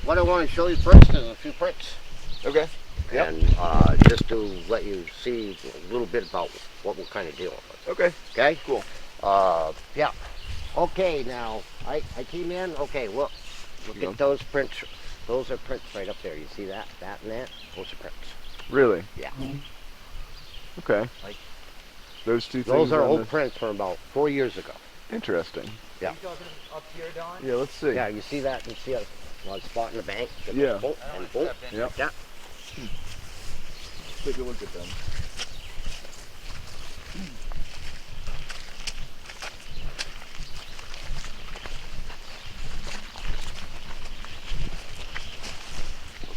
what I want to show you first is a few prints. Okay. Yep. And just to let you see a little bit about what we're kind of dealing with. Okay. Okay? Cool. Yeah. Okay, now, I came in. Okay, look at those prints. Those are prints right up there. You see that? That and that? Those are prints. Really? Yeah. Okay. Like, those two things. Those are old prints from about 4 years ago. Interesting. Yeah. Are you talking up here, Don? Yeah, let's see. Yeah, you see that? You see a spot in the bank? Yeah. Boom, and boom. Yep. Like that. Let's take a look at them.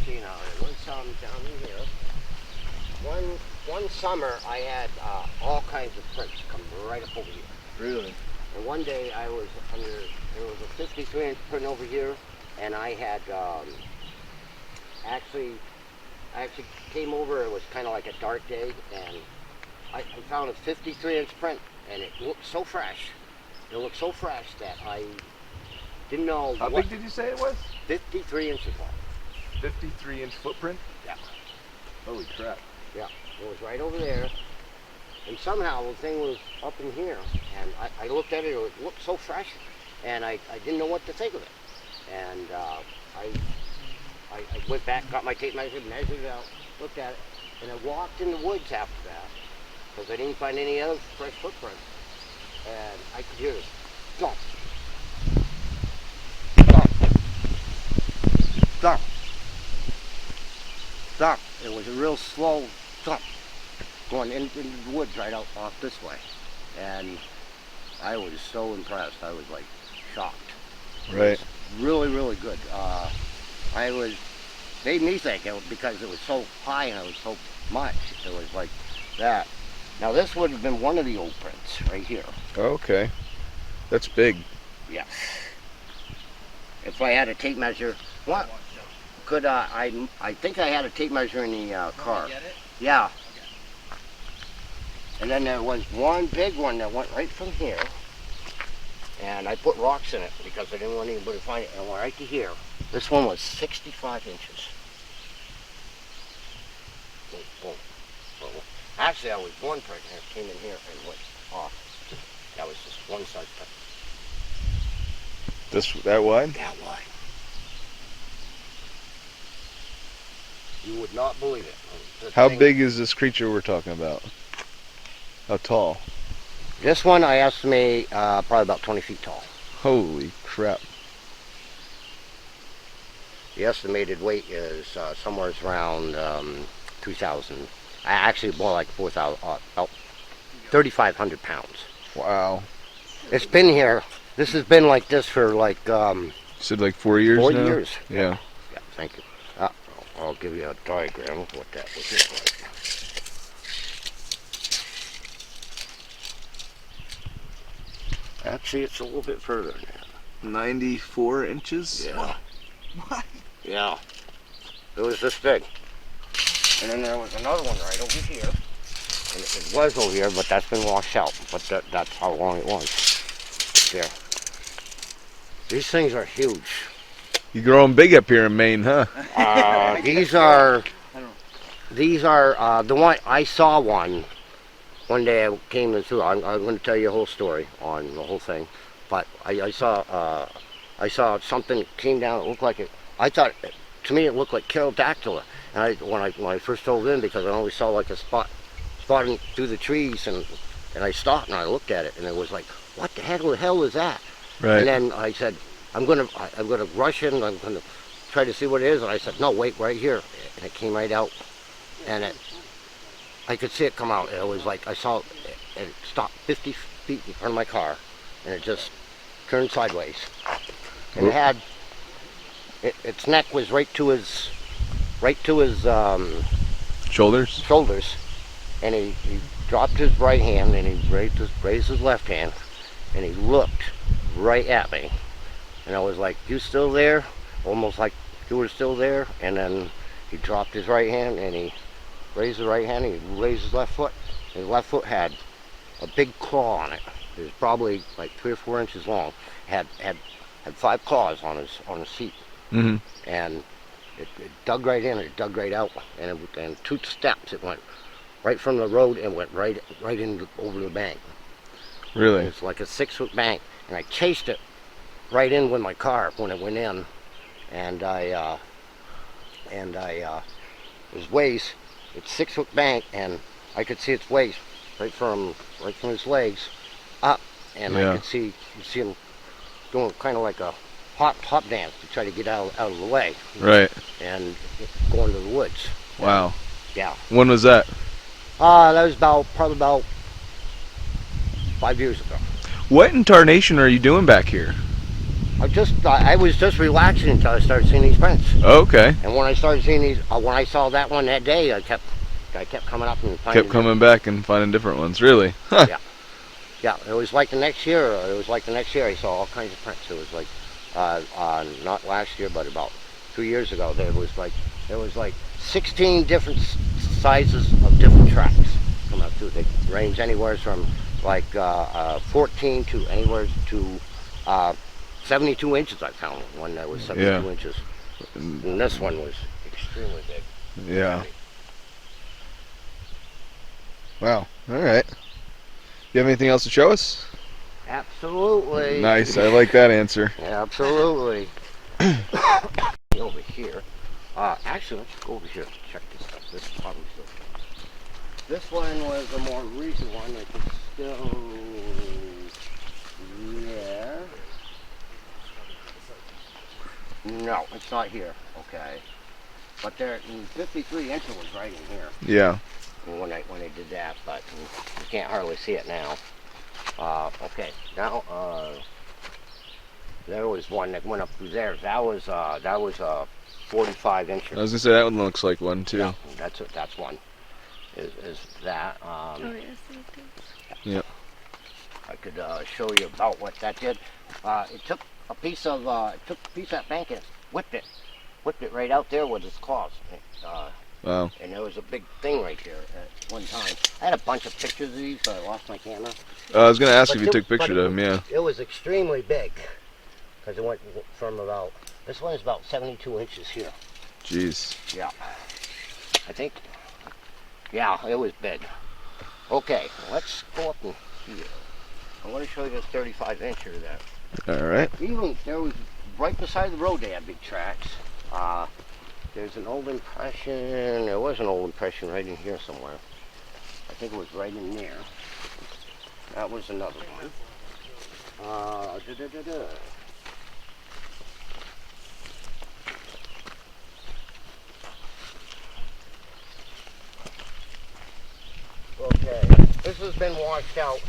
Okay, now there was some down in here. One summer I had all kinds of prints come right up over here. Really? And one day I was there was a 53-inch print over here, and I had I actually came over. It was kind of like a dark day, and I found a 53-inch print, and it looked so fresh. It looked so fresh that I didn't know. How big did you say it was? 53 inches long. 53-inch footprint? Yeah. Holy crap. Yeah, it was right over there. And somehow the thing was up in here, and I looked at it, it looked so fresh, and I didn't know what to think of it. And I went back, got my tape measure, measured it out, looked at it, and I walked in the woods after that, because I didn't find any other fresh footprints. And I could hear it thump, thump, thump, thump. It was a real slow thump going into the woods right out off this way. And I was so impressed. I was like shocked. Right. It was really, really good. Made me think, because it was so high and it was so much, it was like that. Now this would have been one of the old prints right here. Okay. That's big. Yeah. If I had a tape measure, what could I think I had a tape measure in the car. Get it? Yeah. Okay. And then there was one big one that went right from here, and I put rocks in it because I didn't want anybody to find it, and went right to here. This one was 65 inches. Boom, boom, boom. Actually, I was one print, and it came in here and went off. That was just one side print. That wide? That wide. You would not believe it. How big is this creature we're talking about? How tall? This one I estimate probably about 20 feet tall. Holy crap. The estimated weight is somewhere around 2,000. Actually, more like 4,000, about 3,500 pounds. Wow. It's been here. This has been like this for like. You said like 4 years 4 now? years. Yeah. Yeah. Thank you. I'll give you a diagram of what that would look like. Actually, it's a little bit further than that. 94 inches? Yeah. What? Yeah. It was this big. And then there was another one right over here. And it was over here, but that's been washed out. But that's how long it was. There. These things are huge. You grow them big up here in Maine, huh? These are the one I saw one day. I came into. I'm going to tell you a whole story on the whole thing, but I saw something came down. It looked like it. I thought, to me, it looked like pterodactyl. And when I first drove in, because I only saw like a spotting through the trees, and I stopped and I looked at it, and it was like, what the hell is that? Right. And then I said, I'm gonna rush in. I'm gonna try to see what it is. And I said, no, wait, right here. And it came right out, and I could see it come out. It was like I saw it stopped 50 feet in front of my car, and it just turned sideways. And it had its neck was right to his Shoulders? and he dropped his right hand and he raised his left hand, and he looked right at me. And I was like, you still there? Almost like you were still there. And then he dropped his right hand and he raised the right hand and he raised his left foot. His left foot had a big claw on it. It was probably like 3 or 4 inches long. Had 5 claws on his feet. Mm-hmm. and it dug right in, it dug right out, and 2 steps it went right from the road and went right in over the bank. Really? It's like a 6-foot bank, and I chased it right in with my car when it went in, and his waist, it's 6-foot bank, and I could see its waist right from his legs up, and Yeah. I could see him doing kind of like a hop dance to try to get out of the way, Right. and going to the woods. Wow. Yeah. When was that? That was probably about 5 years ago. What in tarnation are you doing back here? I was just relaxing until I started seeing these prints. Oh, okay. And when I started seeing these, when I saw that one that day, I kept coming up and finding. Kept coming back and finding different ones. Really? Huh. Yeah. Yeah. It was like the next year. I saw all kinds of prints. It was like, not last year, but about 2 years ago. There was like 16 different sizes of different tracks come up through. They range anywhere from like 14 to anywhere to 72 inches. I found one that was 72 Yeah. inches, and this one was extremely big. Yeah. Wow. All right. You have anything else to show us? Absolutely. Nice. I like that answer. Absolutely. Over here. Actually, let's go over here and check this out. This is probably still. This one was a more recent one. It's still there. No, it's not here. Okay. But there, 53 inches was right in here Yeah. when they did that, but you can't hardly see it now. Okay. Now, there was one that went up through there. That was 45 inches. I was gonna say that one looks like one too. Yeah, that's one. Is that? Oh, yes, I do. Yep. I could show you about what that did. It took a piece of that bank and whipped it right out there with its claws. Wow. And there was a big thing right there at one time. I had a bunch of pictures of these, but I lost my camera. I was gonna ask But if you took pictures of them. Yeah. It was extremely big because it went from about. This one is about 72 inches here. Jeez. Yeah. I think. Yeah, it was big. Okay, let's go up in here. I want to show you this 35 incher that. All right. Even there was right beside the road. They had big tracks. There's an old impression. There was an old impression right in here somewhere. I think it was right in there. That was another one. Okay, this has been washed out,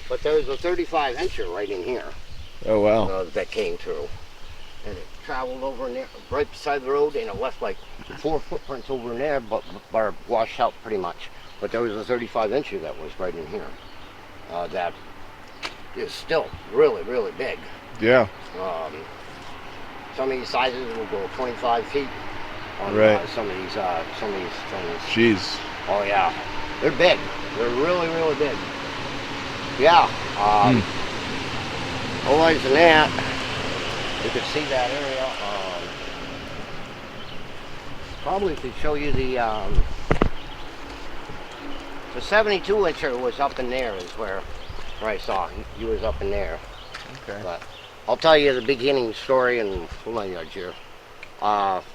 but there's a 35 incher right in here Oh wow. that came through. And it traveled over in there, right beside the road, and it left like 4 footprints over in there, but are washed out pretty much. But there was a 35 incher that was right in here. That is still really, really big. Yeah. Some of these sizes will go 25 feet on Right. some of these things. Jeez. Oh yeah, they're big. They're really, really big. Yeah. Otherwise than that, you could see that area. Probably could show you the 72 incher was up in there is where I saw he was up in there. Okay. But I'll tell you the beginning story and hold on here of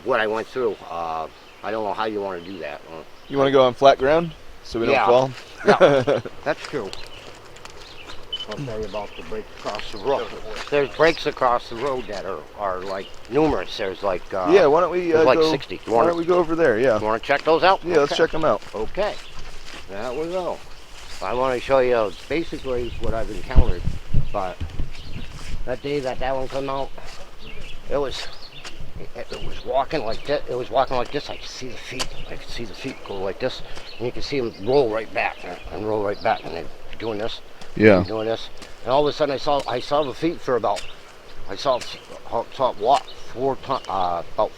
what I went through. I don't know how you want to do that. You want to go on flat ground so we don't Yeah. fall? Yeah, that's true. I'll tell you about the break across the road. There's breaks across the road that are like numerous. There's like Yeah. Why don't we there's like go? 60. Why don't we go over there? Yeah. You want to check those out? Yeah. Let's Okay. check them out. Okay, there we go. I want to show you basically what I've encountered. But that day that one came out, it was walking like that. It was walking like this. I could see the feet. I could see the feet go like this, and you can see them roll right back and roll right back, and they're doing this. Yeah. Doing this, and all of a sudden I saw the feet for about it walk about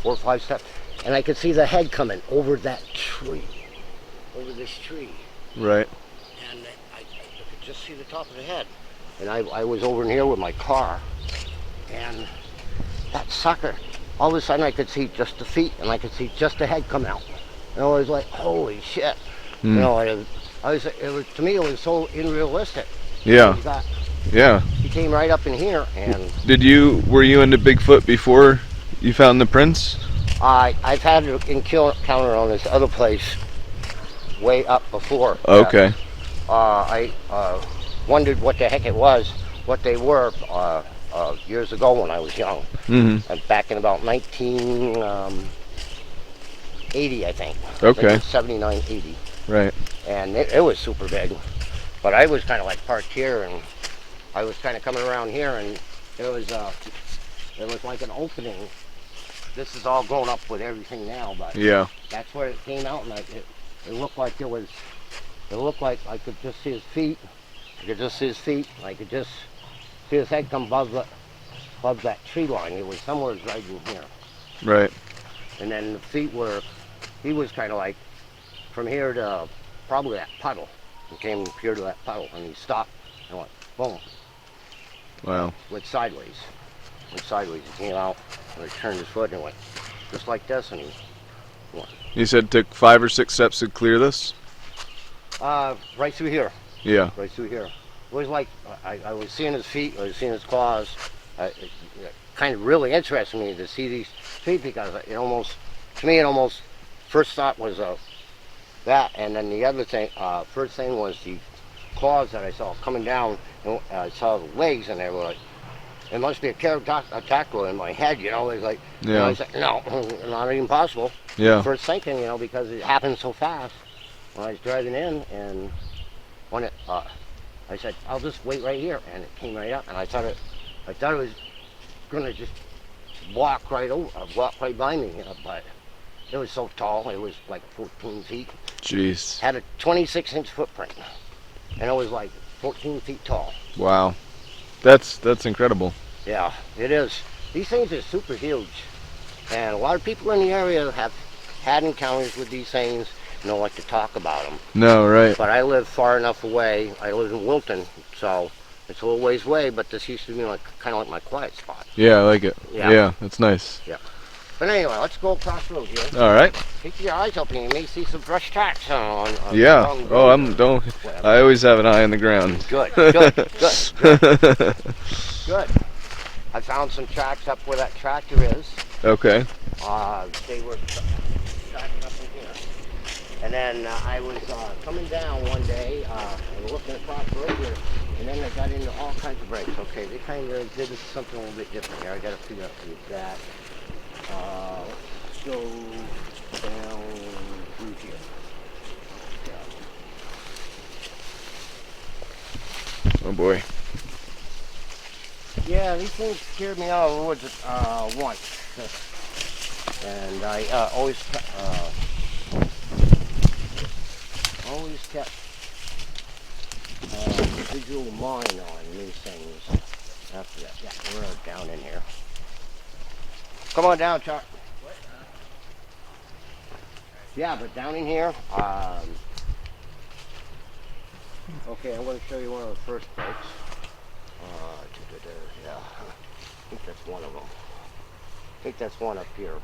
4 or 5 steps, and I could see the head coming over that tree, over this tree, Right. and I could just see the top of the head. And I was over in here with my car, and that sucker, all of a sudden I could see just the feet and I could see just the head come out. And I was like, holy shit. You know, it was, to me, it was so unrealistic. Yeah. Yeah. He came right up in here, and Were you into Bigfoot before you found the prints? I've had an encounter on this other place way up before. Okay. I wondered what the heck it was, what they were years ago when I was young. Back in about 1980, I think. Okay. 79, 80. Right. And it was super big. But I was kind of like parked here, and I was kind of coming around here, and it was like an opening. This is all grown up with everything now, but yeah, that's where it came out, and it looked like it looked like I could just see his feet. I could just see his feet. I could just see his head come above that tree line. It was somewhere right in here. Right. And then the feet he was kind of like from here to probably that puddle. He came here to that puddle, and he stopped and went, boom. Wow. Went sideways. He came out, and he turned his foot and went just like this, and he went. You said it took 5 or 6 steps to clear this? Right through here. Yeah. Right through here. It was like I was seeing his feet, I was seeing his claws. It kind of really interested me to see these feet, because to me it almost, first thought was that, and then the other thing, first thing was the claws that I saw coming down, and I saw the legs, and they were like, it must be a pterodactyl in my head, you know. It's like, yeah. You know, I said, no, not even possible. Yeah. First thinking, you know, because it happened so fast when I was driving in, and when I said, I'll just wait right here, and it came right up, and I thought it was gonna just walk right by me, you know, but it was so tall. It was like 14 feet. Jeez. Had a 26-inch footprint, and it was like 14 feet tall. Wow. That's incredible. Yeah, it is. These things are super huge, and a lot of people in the area have had encounters with these things and don't like to talk about them. No, right. But I live far enough away. I live in Wilton, so it's a little ways away, but this used to be like kind of like my quiet spot. Yeah, I like it. Yeah. Yeah, that's nice. Yeah. But anyway, let's go across the road here. All right. Keep your eyes open. You may see some brush tracks on yeah. along the Oh, road I always have an eye on the ground. Good. Good. I found some tracks up where that tractor is. Okay. They were tracking up in here. And then I was coming down one day and looking across the road here, and then I got into all kinds of breaks. Okay, they kind of did something a little bit different here. I got to figure out the exact. Let's go down through here. Yeah. Oh boy. Yeah, these things scared me out of the woods once. And I always kept visual mind on these things after that. Yeah, we're down in here. Come on down, Chuck. What? Yeah, but down in here, okay, I'm going to show you one of the first breaks. Yeah, I think that's one of them. I think that's one up here.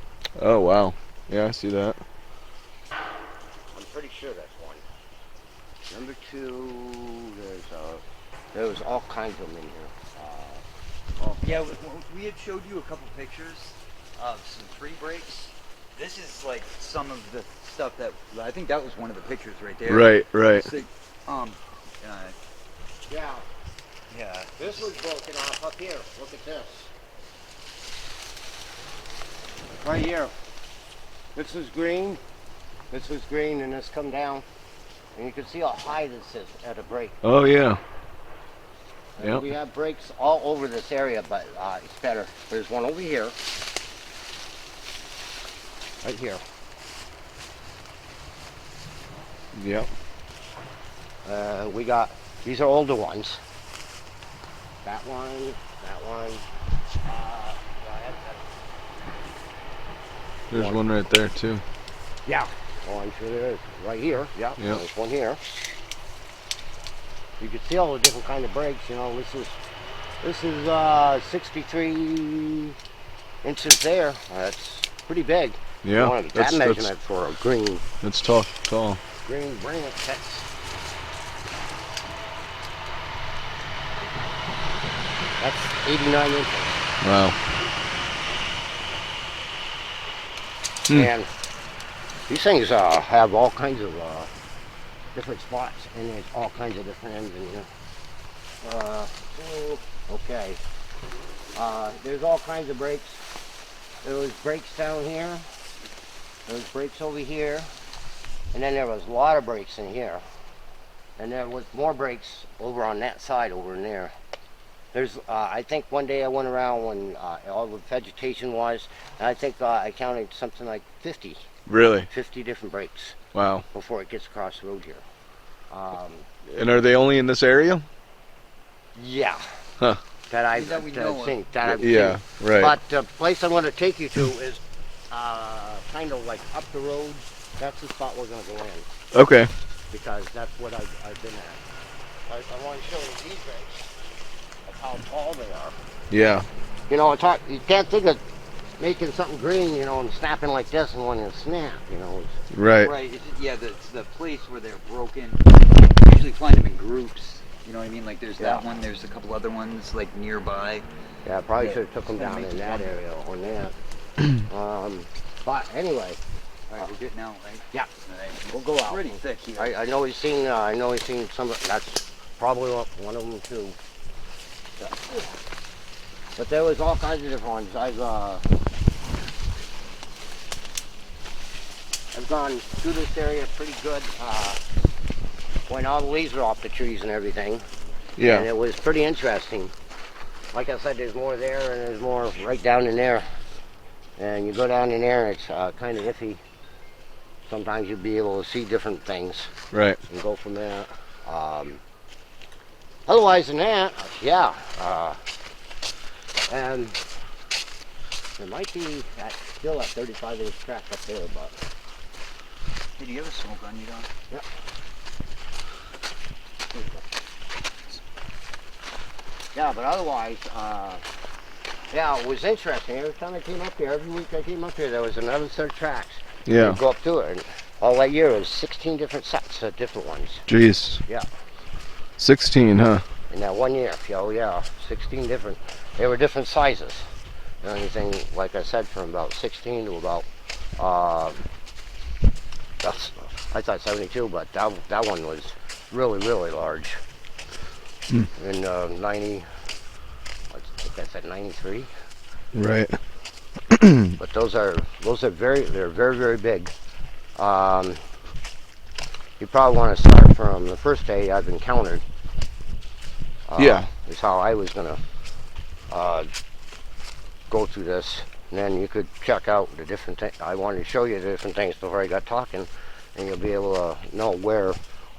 Oh wow. Yeah, I see that. I'm pretty sure that's one. Number 2, there's all kinds of them in here. Yeah, we had showed you a couple pictures of some tree breaks. This is like some of the stuff that, I think that was one of the pictures right there. Right, right. So, Yeah, yeah. this was broken off up here. Look at this. Right here. This was green, and this come down. And you can see how high this is at a break. Oh yeah. And we have breaks all over this area, but it's better. There's one over here. Right here. Yep. We got, these are older ones. That one. There's one right there too. Yeah. Oh, I'm sure there is. Right here. Yeah. Yep. There's one here. You can see all the different kind of breaks. You know, this is 63 inches there. That's pretty big. Yeah, You want that measurement for a green. That's tall. Green branch. That's 89 inches. Wow. And these things have all kinds of different spots, and there's all kinds of different ends in here. Okay. There's all kinds of breaks. There was breaks down here. There was breaks over here. And then there was a lot of breaks in here. And there was more breaks over on that side over in there. There's, I think one day I went around when all the vegetation was, and I think I counted something like 50. Really? 50 different breaks. Wow. Before it gets across the road here. And are they only in this area? Yeah. Huh. That I've seen. Yeah, right. But the place I want to take you to is kind of like up the road. That's the spot we're going to go in. Okay. Because that's what I've been at. I want to show you these breaks of how tall they are. Yeah. You know, it's hard. You can't think of making something green, you know, and snapping like this and wanting to snap, you know. Right. Right. It's the place where they're broken. You usually find them in groups. You know what I mean? Like there's that one. There's a couple other ones like nearby. Yeah, I probably should have took them down in that area on that. But anyway. All right, we're good now, right? Yeah. Right. We'll go out. Pretty thick here. I know he's seen. Some. That's probably one of them too. Yeah. But there was all kinds of different ones. I've gone through this area pretty good. When all the leaves are off the trees and everything. Yeah. And it was pretty interesting. Like I said, there's more there and there's more right down in there. And you go down in there and it's kind of iffy. Sometimes you'll be able to see different things. Right. And go from there. Otherwise than that, yeah. And there might be still that 35-inch crack up there, but... Hey, do you have a smoke on you, Don? Yep. Yeah, but otherwise, yeah, it was interesting. Every time I came up here, every week I came up here, there was another set of tracks. Yeah. You'd go up to it. And all that year, it was 16 different sets of different ones. Jeez. Yeah. 16, huh? In that 1 year. Oh, yeah. 16 different. They were different sizes. Anything, like I said, from about 16 to about, I thought 72, but that one was really, really large. In 90, I think I said 93. Right. But they're very, very big. You probably want to start from the first day I've encountered. Yeah. Is how I was gonna go through this, and then you could check out the different things. I wanted to show you the different things before I got talking, and you'll be able to know where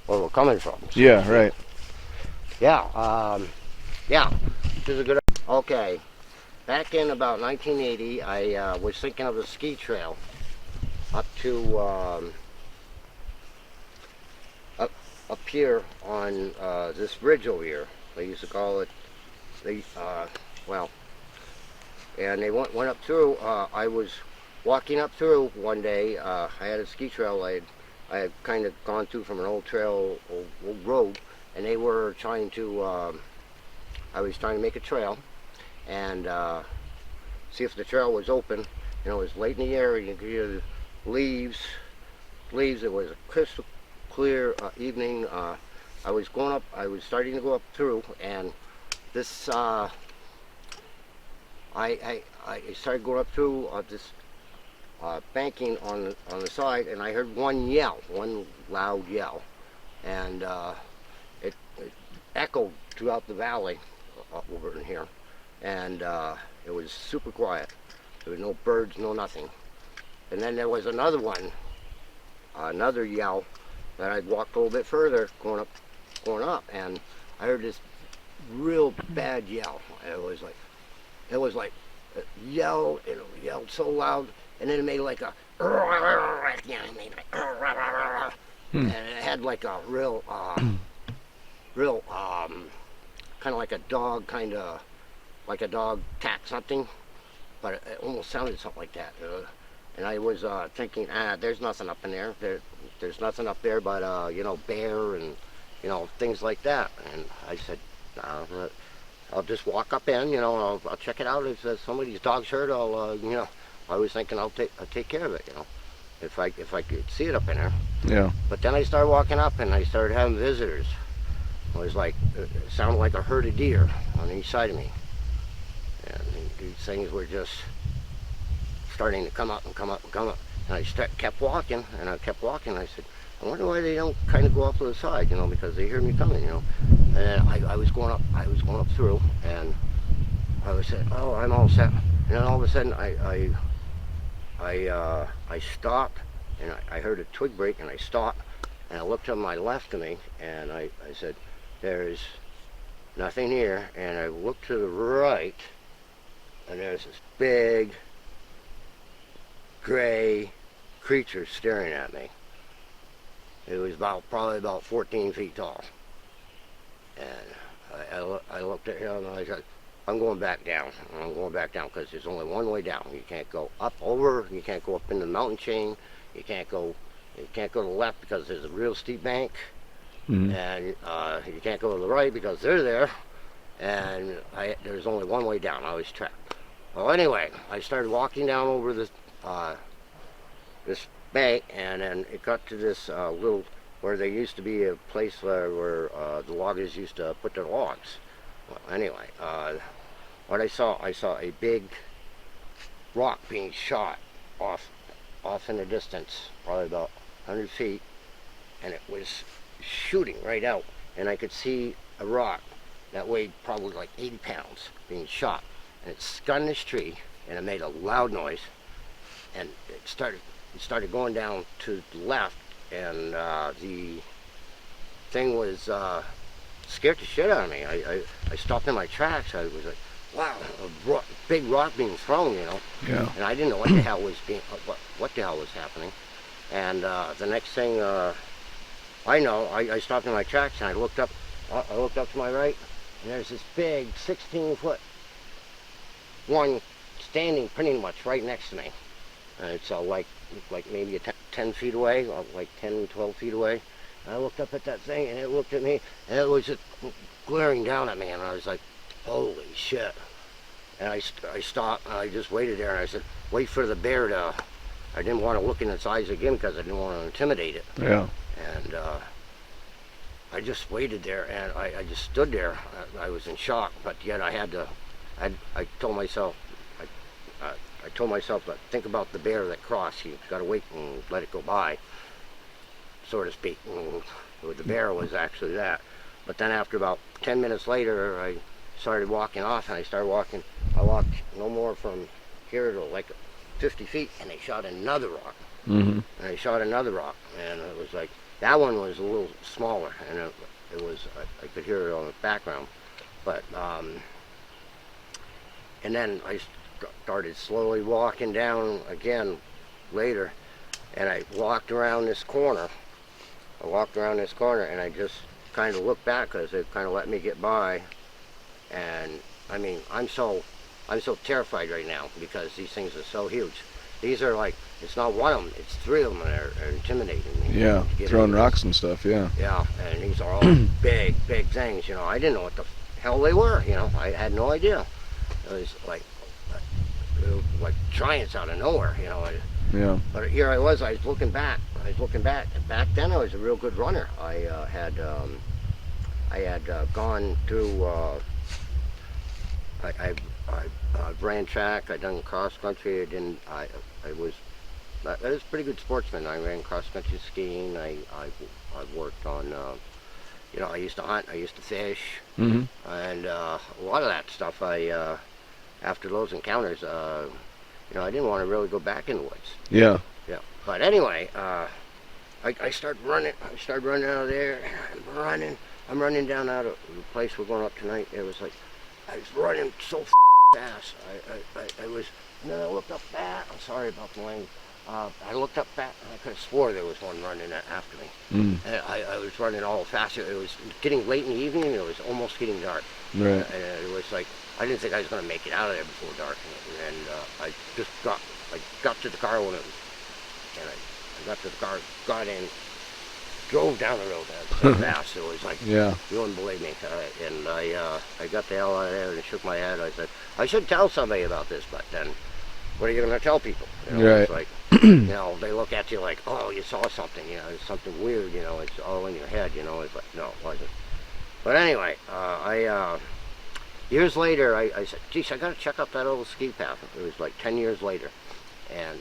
we're coming from. So, Yeah, right. yeah, yeah, this is a good. Okay, back in about 1980, I was thinking of a ski trail up to up here on this bridge over here. They used to call it well, and they went up through. I was walking up through one day. I had a ski trail I had kind of gone through from an old trail, old road, and they were trying to. I was trying to make a trail, and see if the trail was open. And it was late in the year, and you could hear leaves. It was a crystal clear evening. I was going up. I was starting to go up through, and this. I started going up through this banking on the side, and I heard one loud yell, and it echoed throughout the valley over in here, and it was super quiet. There was no birds, no nothing. And then there was another one, another yell, that I'd walked a little bit further, going up, and I heard this real bad yell. It was like a yell, and it yelled so loud, and then it made like a, and it had like a real kind of like a dog, like a dog tapped something, but it almost sounded something like that. And I was thinking, there's nothing up in there. There's nothing up there but, you know, bear and, you know, things like that. And I said, I'll just walk up in, you know, and I'll check it out. If somebody's dog's hurt, you know, I was thinking I'll take care of it, you know, if I could see it up in there. Yeah. But then I started walking up and I started having visitors. It was like, it sounded like a herd of deer on each side of me. And these things were just starting to come up and come up and come up. And I kept walking, and I kept walking. And I said, I wonder why they don't kind of go off to the side, you know, because they hear me coming, you know. And I was going up through, and I was saying, oh, I'm all set. And then all of a sudden, I stopped, and I heard a twig break, and I stopped, and I looked to my left of me, and I said, there's nothing here. And I looked to the right, and there's this big gray creature staring at me. It was probably about 14 feet tall. And I looked at him and I said, I'm going back down. I'm going back down because there's only one way down. You can't go up over, you can't go up in the mountain chain, you can't go to the left because there's a real steep bank. Mm-hmm. And you can't go to the right because they're there. And there's only one way down. I was trapped. Well, anyway, I started walking down over this bank, and then it got to this little, where there used to be a place where the loggers used to put their logs. Well, anyway, what I saw a big rock being shot off in the distance, probably about 100 feet, and it was shooting right out, and I could see a rock that weighed probably like 80 pounds being shot, and it stunned this tree, and it made a loud noise, and it started going down to the left, and the thing was scared the shit out of me. I stopped in my tracks. I was like, wow, a big rock being thrown, you know. Yeah. And I didn't know what the hell was what the hell was happening. And the next thing I know, I stopped in my tracks and I looked up to my right, and there's this big 16-foot one standing pretty much right next to me. And it's like maybe 10 feet away, or like 10, 12 feet away. And I looked up at that thing, and it looked at me, and it was just glaring down at me, and I was like, holy shit. And I stopped, and I just waited there, and I said, wait for the bear to, I didn't want to look in its eyes again because I didn't want to intimidate it. Yeah. And I just waited there, and I just stood there. I was in shock, but yet I told myself to think about the bear that crossed. You got to wait and let it go by, so to speak. And the bear was actually that. But then after about 10 minutes later, I started walking off, and I walked no more from here to like 50 feet, and they shot another rock. Mm-hmm. And they shot another rock, and it was like, that one was a little smaller, and it was, I could hear it on the background. But, and then I started slowly walking down again later, and I walked around this corner. And I just kind of looked back because it kind of let me get by. And I mean, I'm so terrified right now because these things are so huge. These are like, it's not one of them, it's three of them that are intimidating me. Yeah, throwing rocks and stuff, yeah. Yeah, and these are all big things, you know. I didn't know what the hell they were, you know. I had no idea. It was like giants out of nowhere, you know. Yeah. But here I was looking back. Back then I was a real good runner. I had gone through, I ran track, I done cross country, I was a pretty good sportsman. I ran cross country skiing, I worked on, you know, I used to hunt, I used to fish, mm-hmm. And a lot of that stuff, after those encounters, you know, I didn't want to really go back in the woods. Yeah. Yeah. But anyway, I started running out of there, and I'm running down out of the place we're going up tonight. It was like, I was running so fast. I was, and then I looked up back, I'm sorry about the language, I looked up back, and I could have swore there was one running after me. And I was running all faster. It was getting late in the evening, and it was almost getting dark. Right. And it was like, I didn't think I was going to make it out of there before dark. And I just got to the car when it was, and I got to the car, got in, drove down the road so fast. It was like, Yeah. you wouldn't believe me. And I got the hell out of there and shook my head. I said, I should tell somebody about this, but then what are you going to tell people? You know, Right. It's like, you know, they look at you like, oh, you saw something, you know, it's something weird, you know, it's all in your head, you know. It's like, no, it wasn't. But anyway, years later, I said, geez, I got to check out that old ski path. It was like 10 years later. And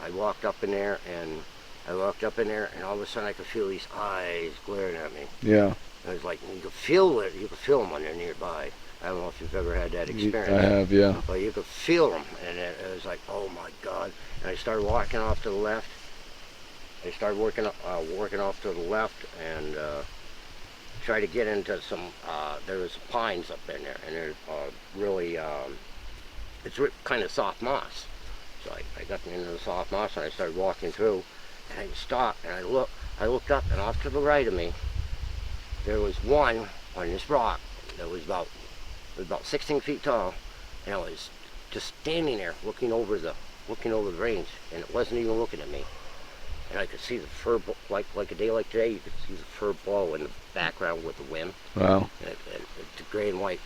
I walked up in there, and all of a sudden I could feel these eyes glaring at me. Yeah. It was like, you could feel it, you could feel them when they're nearby. I don't know if you've ever had that experience. I have, yeah. But you could feel them, and it was like, oh my God. And I started walking off to the left. I started working off to the left, and tried to get into some, there was pines up in there, and there's really, it's kind of soft moss. So I got into the soft moss, and I started walking through, and I stopped, and I looked up, and off to the right of me, there was one on this rock that was about 16 feet tall, and I was just standing there looking over the range, and it wasn't even looking at me. And I could see the fur, like a day like today, you could see the fur blow in the background with the wind. Wow. And the gray and white,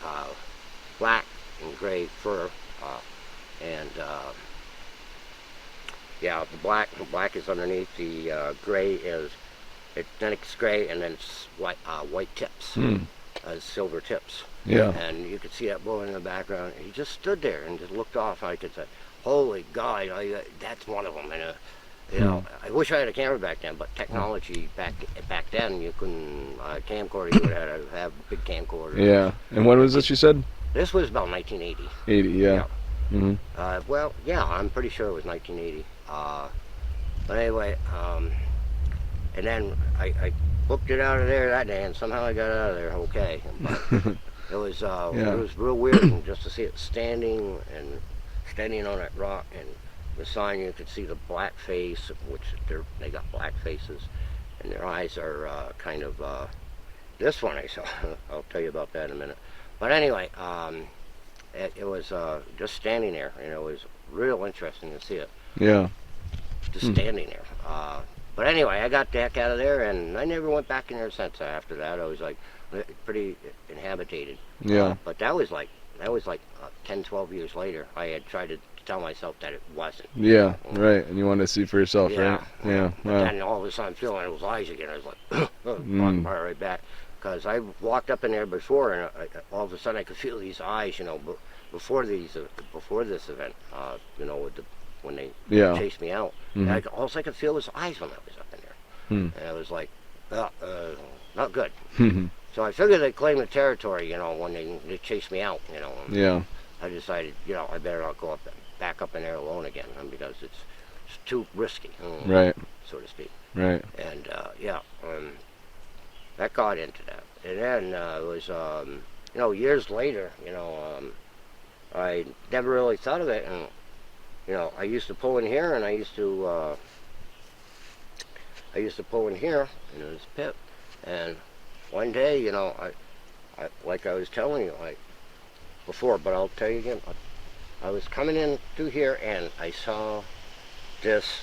black and gray fur, and yeah, the black is underneath. The gray is, then it's gray, and then it's white tips, silver tips. Yeah. And you could see that blowing in the background. He just stood there and just looked off. I could say, holy God, that's one of them. And you know, I wish I had a camera back then, but technology back then, you couldn't, camcorder, you would have a big camcorder. Yeah. And when was this, you said? This was about 1980. 80, yeah. Well, yeah, I'm pretty sure it was 1980. But anyway, and then I booked it out of there that day, and somehow I got out of there okay. But it was real weird just to see it standing on that rock, and the sign, you could see the black face, which they got black faces, and their eyes are kind of, this one I saw. I'll tell you about that in a minute. But anyway, it was just standing there, and it was real interesting to see it. Yeah. Just standing there. But anyway, I got the heck out of there, and I never went back in there since. After that, I was like pretty inhabited. Yeah. But that was like 10, 12 years later. I had tried to tell myself that it wasn't. Yeah, right. And you wanted to see for yourself, right? Yeah. But then all of a sudden, feeling those eyes again, I was like, right back. Because I walked up in there before, and all of a sudden I could feel these eyes, you know, before this event, you know, when they chased me out. And all I could feel was eyes when I was up in there. And I was like, not good. So I figured they'd claim the territory, you know, when they chased me out, you know. Yeah. I decided, you know, I better not go back up in there alone again, because it's too risky, right, so to speak. Right. And that got into that. And then it was, you know, years later, you know, I never really thought of it, and you know, I used to pull in here, and I used to pull in here in this pit, and one day, you know, I like I was telling you, like before, but I'll tell you again. I was coming in through here, and I saw this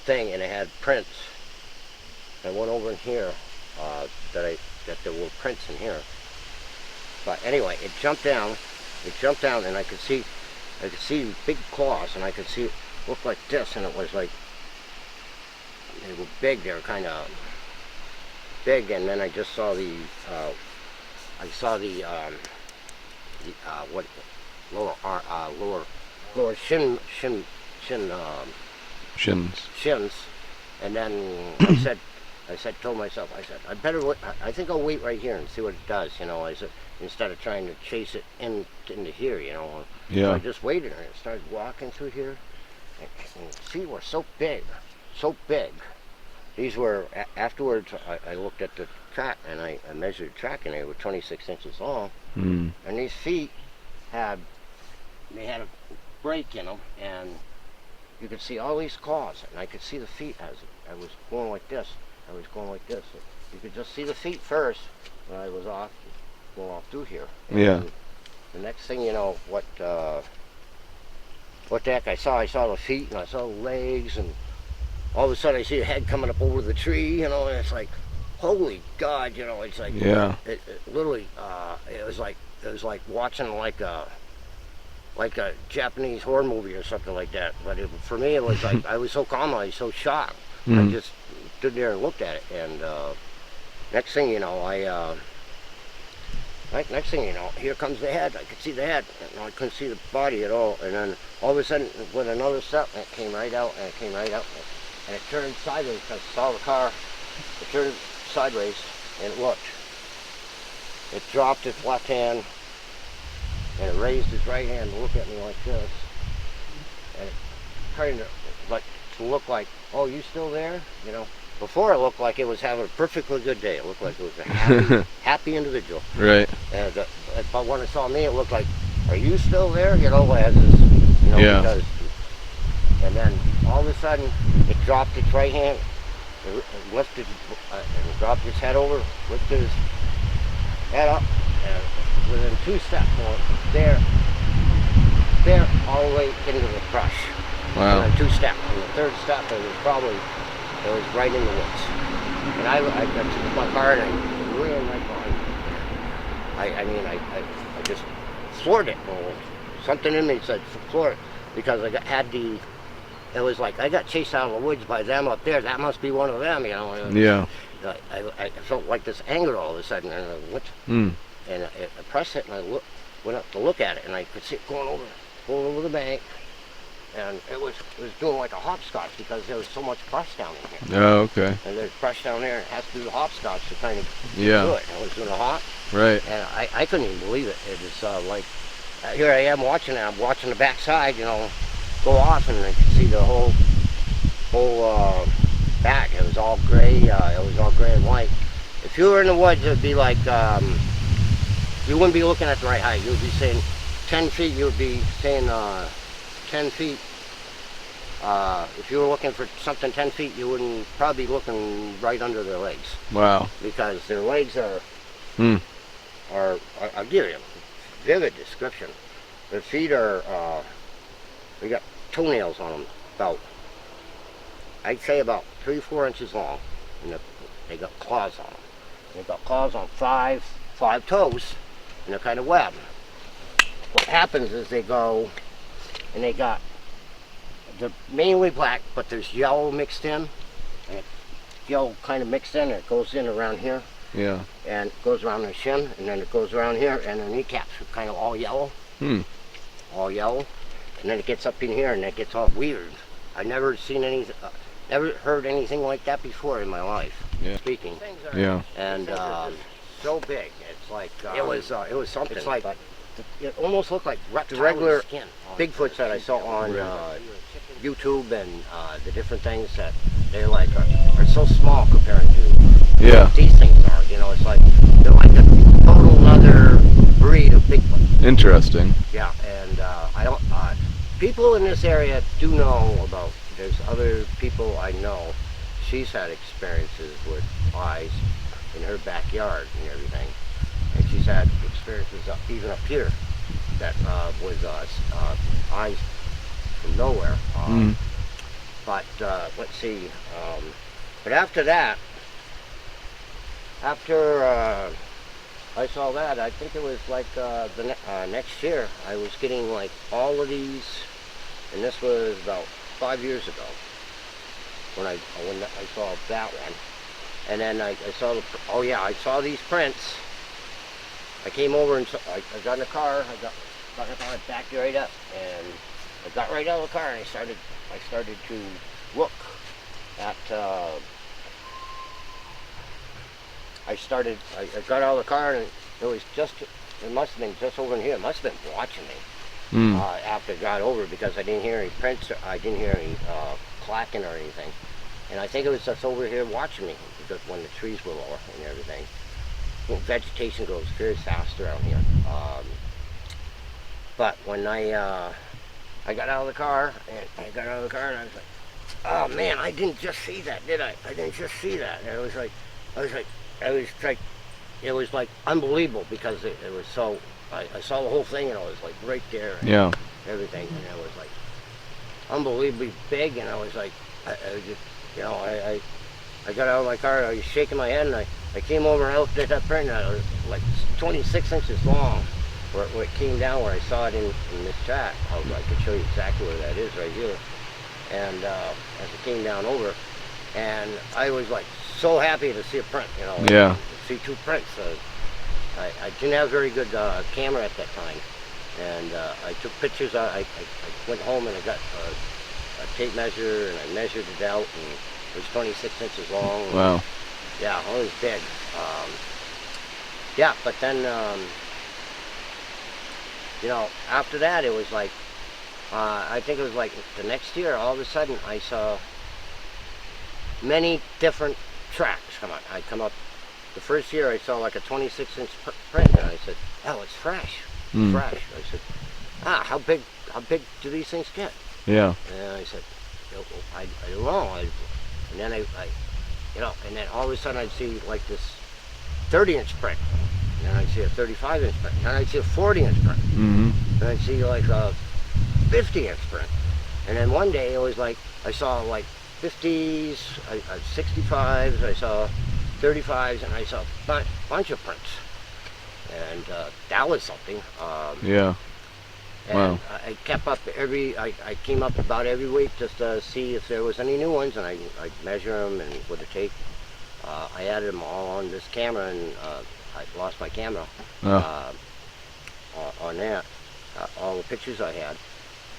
thing, and it had prints. I went over in here, that there were prints in here. But anyway, it jumped down, and I could see big claws, and I could see it look like this, and it was like, they were big, they were kind of big, and then I just saw lower shins, and then told myself, I think I'll wait right here and see what it does, you know. I said, instead of trying to chase it into here, you know. Yeah. So I just waited, and it started walking through here, and feet were so big. These were, afterwards, I looked at the track, and I measured the track, and they were 26 inches long. And these feet had a break in them, and you could see all these claws, and I could see the feet as I was going like this. I was going like this. You could just see the feet first when I was going off through here. And Yeah. the next thing you know, what the heck I saw the feet, and I saw the legs, and all of a sudden I see a head coming up over the tree, and it's like, holy God, it's like, Yeah. it literally, it was like watching like a Japanese horror movie or something like that. But for me, it was like, I was so calm, I was so shocked. I just stood there and looked at it, and next thing you know, next thing you know, here comes the head. I could see the head, and I couldn't see the body at all. And then all of a sudden, with another step, and it came right out, and it turned sideways, because I saw the car. It turned sideways, and it looked. It dropped its left hand, and it raised its right hand to look at me like this. And it kind of to look like, oh, you still there? Before it looked like it was having a perfectly good day. It looked like it was a happy individual. Right. But when it saw me, it looked like, are you still there? Yeah. Because, and then all of a sudden, it dropped its right hand, it lifted, and dropped its head over, lifted its head up, and within 2 steps, there, all the way into the brush. Wow. And then 2 steps. And the 3rd step, it was right in the woods. And I got to my car, and I ran right behind it. I just floored it. Well, something in me said floor it, because it was like I got chased out of the woods by them up there. That must be one of them, Yeah. I felt like this anger all of a sudden, and I went, and I pressed it, and I went up to look at it, and I could see it going over the bank. And it was doing like a hopscotch, because there was so much brush down in here. Oh, okay. And there's brush down there, and it has to do the hopscotch to kind of do it. And it was doing a hop. Right. And I couldn't even believe it. It was like, here I am watching it. I'm watching the backside, go off, and I could see the whole back. It was all gray. It was all gray and white. If you were in the woods, it would be like, you wouldn't be looking at the right height. You would be saying 10 feet. You would be saying 10 feet. If you were looking for something 10 feet, you wouldn't probably be looking right under their legs. Wow. Because their legs are I'll give you a vivid description. Their feet are, they got toenails on them, I'd say about 3-4 inches long, and they got claws on them. They've got claws on five toes, and they're kind of webbed. What happens is they go, and they're mainly black, but there's yellow mixed in, and yellow kind of mixed in, and it goes in around here. Yeah. And it goes around their shin, and then it goes around here, and their kneecaps are kind of all yellow. All yellow. And then it gets up in here, and it gets all weird. I've never seen never heard anything like that before in my life. Yeah. Speaking. Yeah. And so big. It's like it was something. It's like it almost looked like the regular skin. Bigfoots that I saw on YouTube and the different things that they like are so small compared to what these things are. It's like they're like a total another breed of Bigfoot. Interesting. Yeah, and I don't. People in this area do know about. There's other people I know. She's had experiences with eyes in her backyard and everything, and she's had experiences even up here that with eyes from nowhere. But let's see. But after that, after I saw that, I think it was like the next year, I was getting like all of these, and this was about 5 years ago when I saw that one. And then I saw I saw these prints. I came over and I got in the car. I got in the car, I backed right up, and I got right out of the car, and I started to look at. I got out of the car, and it must have been just over in here. It must have been watching me after I got over, because I didn't hear any prints. I didn't hear any clacking or anything. And I think it was just over here watching me, because when the trees were lower and everything. Vegetation grows very fast around here. But when I I got out of the car, and I was like, oh man, I didn't just see that, did I? I didn't just see that. And it was like, it was like unbelievable because it was so, I saw the whole thing and it was like right there and Yeah. everything, and it was like unbelievably big, and I was like, I was just, you know, I got out of my car and I was shaking my head, and I came over and I looked at that print, and it was like 26 inches long where it came down, where I saw it in this track. I could show you exactly where that is right here. And as it came down over, and I was like so happy to see a print, you know, Yeah. see two prints. I didn't have a very good camera at that time, and I took pictures. I went home and I got a tape measure, and I measured it out, and it was 26 inches long. Wow. Yeah, it was big. Yeah, but then, you know, after that, it was like, I think it was like the next year, all of a sudden, I saw many different tracks come up. I come up, the first year I saw like a 26-inch print, and I said, oh, it's fresh, fresh. I said, how big do these things get? Yeah. And I said, I don't know. And then I, you know, and then all of a sudden I'd see like this 30-inch print, and then I'd see a 35-inch print, and then I'd see a 40-inch print, Mm-hmm. and I'd see like a 50-inch print. And then one day it was like, I saw like 50s, 65s, I saw 35s, and I saw a bunch of prints. And that was something. Yeah. And Wow. I kept up I came up about every week just to see if there was any new ones, and I'd measure them, and with a tape. I added them all on this camera, and I lost my camera on that, all the pictures I had.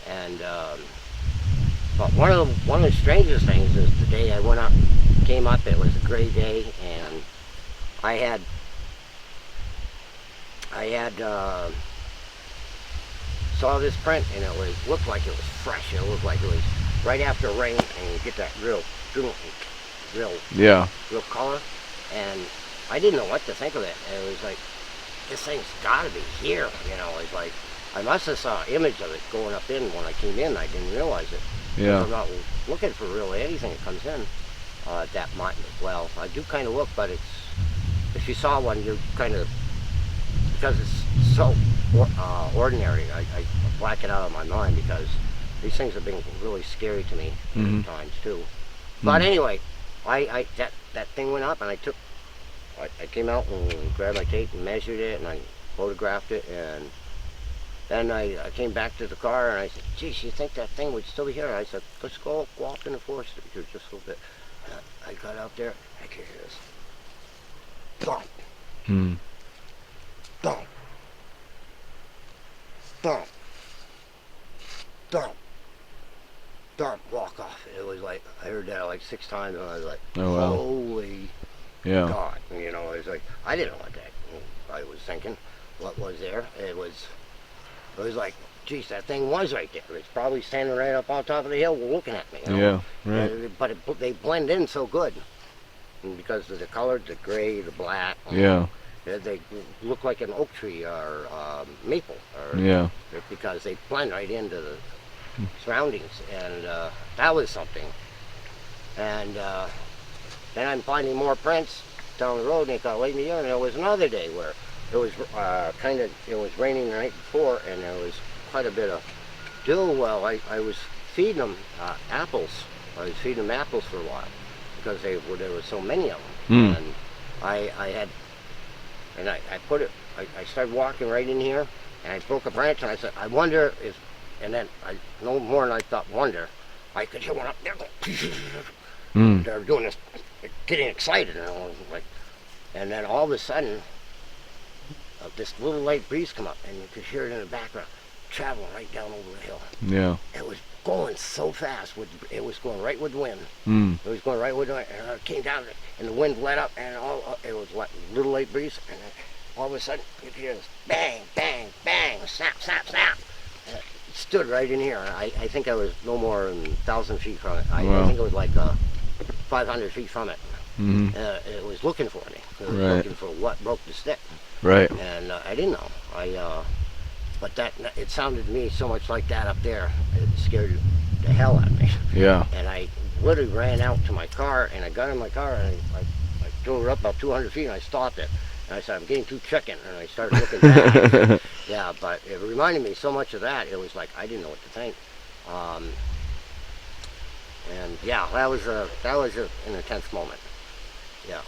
And but one of the strangest things is the day I went up, came up, it was a gray day, and I had saw this print, and it looked like it was fresh. It looked like it was right after rain, and you get that real Yeah. color. And I didn't know what to think of it. And it was like, this thing's got to be here. You know, it's like, I must have saw an image of it going up in when I came in. I didn't realize it. Yeah. I'm not looking for really anything that comes in that might. Well, I do kind of look, but it's, if you saw one, you kind of, because it's so ordinary, I black it out of my mind, because these things have been really scary to me at times too. But anyway, that thing went up, and I came out and grabbed my tape and measured it, and I photographed it, and then I came back to the car, and I said, geez, you think that thing would still be here? I said, let's go walk in the forest here just a little bit. And I got out there, I could hear this thump, thump, thump, thump, thump, walk off. It was like, I heard that like 6 times, and I was like, Oh, wow. holy Yeah. God. You know, it was like, I didn't know what that, I was thinking, what was there. It was like, geez, that thing was right there. It's probably standing right up on top of the hill looking at me. You know? Yeah. Right. But they blend in so good. And because of the color, the gray, the black. Yeah. They look like an oak tree or maple. Or, Yeah. because they blend right into the surroundings. And that was something. And then I'm finding more prints down the road, and it got late in the year, and there was another day where it was it was raining the night before, and there was quite a bit of dew. Well, I was feeding them apples. I was feeding them apples for a while because there were so many of them. And I started walking right in here, and I broke a branch, and I said, I wonder if, and then no more than I thought wonder, I could hear one up there going, they're doing this, getting excited, and I was like, and then all of a sudden, this little light breeze come up, and you could hear it in the background, traveling right down over the hill. Yeah. It was going so fast, it was going right with the wind. It was going right with the wind, and it came down, and the wind let up, and it was like little light breeze, and then all of a sudden, you could hear this bang, bang, bang, snap, snap, snap. And it stood right in here. I think I was no more than 1,000 feet from it. I think it was like 500 feet from it. It was looking for me. It was looking for what broke the stick. Right. And I didn't know. but it sounded to me so much like that up there, it scared the hell out of me. Yeah. And I literally ran out to my car, and I got in my car, and I drove it up about 200 feet, and I stopped it. And I said, I'm getting too chicken, and I started looking back. Yeah, but it reminded me so much of that. It was like, I didn't know what to think. And yeah, that was an intense moment. Yeah.